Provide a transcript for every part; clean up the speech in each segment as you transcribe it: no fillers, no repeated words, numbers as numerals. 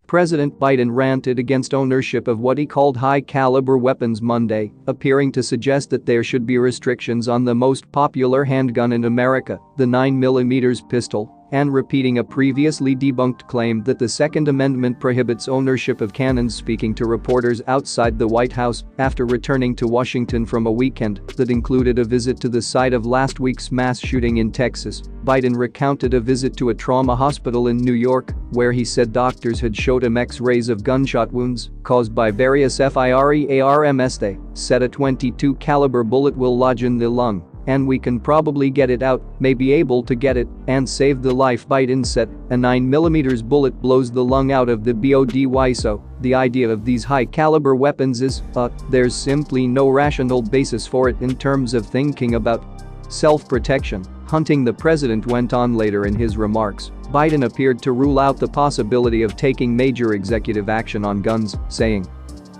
President Biden ranted against ownership of what he called high-caliber weapons Monday, appearing to suggest that there should be restrictions on the most popular handgun in America, the 9mm pistol, and repeating a previously debunked claim that the Second Amendment prohibits ownership of cannons. Speaking to reporters outside the White House after returning to Washington from a weekend that included a visit to the site of last week's mass shooting in Texas, Biden recounted a visit to a trauma hospital in New York where he said doctors had showed him X-rays of gunshot wounds caused by various firearms. They said a .22 caliber bullet will lodge in the lung, and we can probably get it out, may be able to get it, and save the life. Biden said a 9mm bullet blows the lung out of the body, so the idea of these high-caliber weapons is, there's simply no rational basis for it in terms of thinking about self-protection. Hunting. The president went on later in his remarks. Biden appeared to rule out the possibility of taking major executive action on guns, saying,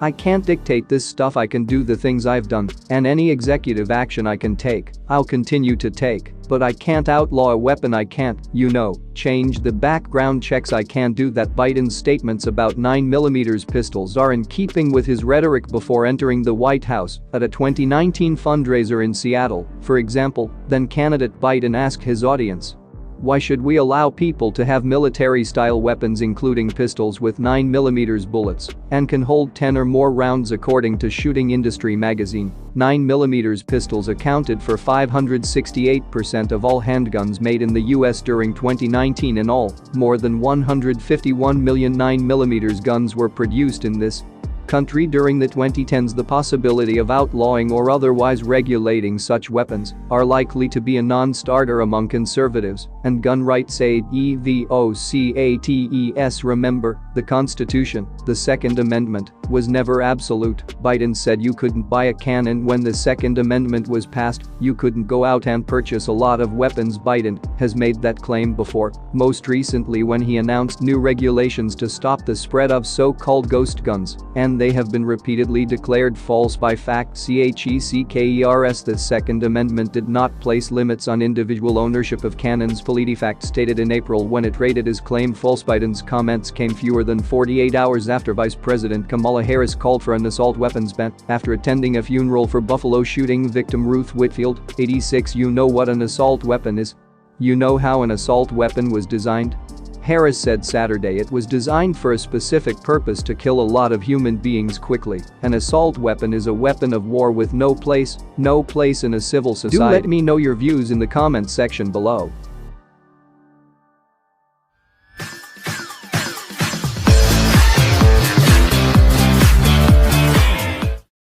"I can't dictate this stuff. I can do the things I've done, and any executive action I can take, I'll continue to take, but I can't outlaw a weapon. I can't, change the background checks. I can't do that." Biden's statements about 9mm pistols are in keeping with his rhetoric before entering the White House at a 2019 fundraiser in Seattle. For example, then candidate Biden asked his audience, "Why should we allow people to have military-style weapons including pistols with 9mm bullets and can hold 10 or more rounds?" According to Shooting Industry magazine, 9mm pistols accounted for 568% of all handguns made in the US during 2019. In all, more than 151 million 9mm guns were produced in this country during the 2010s. The possibility of outlawing or otherwise regulating such weapons are likely to be a non-starter among conservatives and gun rights advocates. Remember, the Constitution, the Second Amendment, was never absolute. Biden said you couldn't buy a cannon when the Second Amendment was passed. You couldn't go out and purchase a lot of weapons. Biden has made that claim before, most recently when he announced new regulations to stop the spread of so-called ghost guns, and they have been repeatedly declared false by facts. The Second Amendment did not place limits on individual ownership of cannons, PolitiFact stated in April when it rated his claim false. Biden's comments came fewer than 48 hours after Vice President Kamala Harris called for an assault weapons ban after attending a funeral for Buffalo shooting victim Ruth Whitfield, 86. You know what an assault weapon is? You know how an assault weapon was designed? Harris said Saturday it was designed for a specific purpose: to kill a lot of human beings quickly. An assault weapon is a weapon of war with no place in a civil society. Do let me know your views in the comments section below.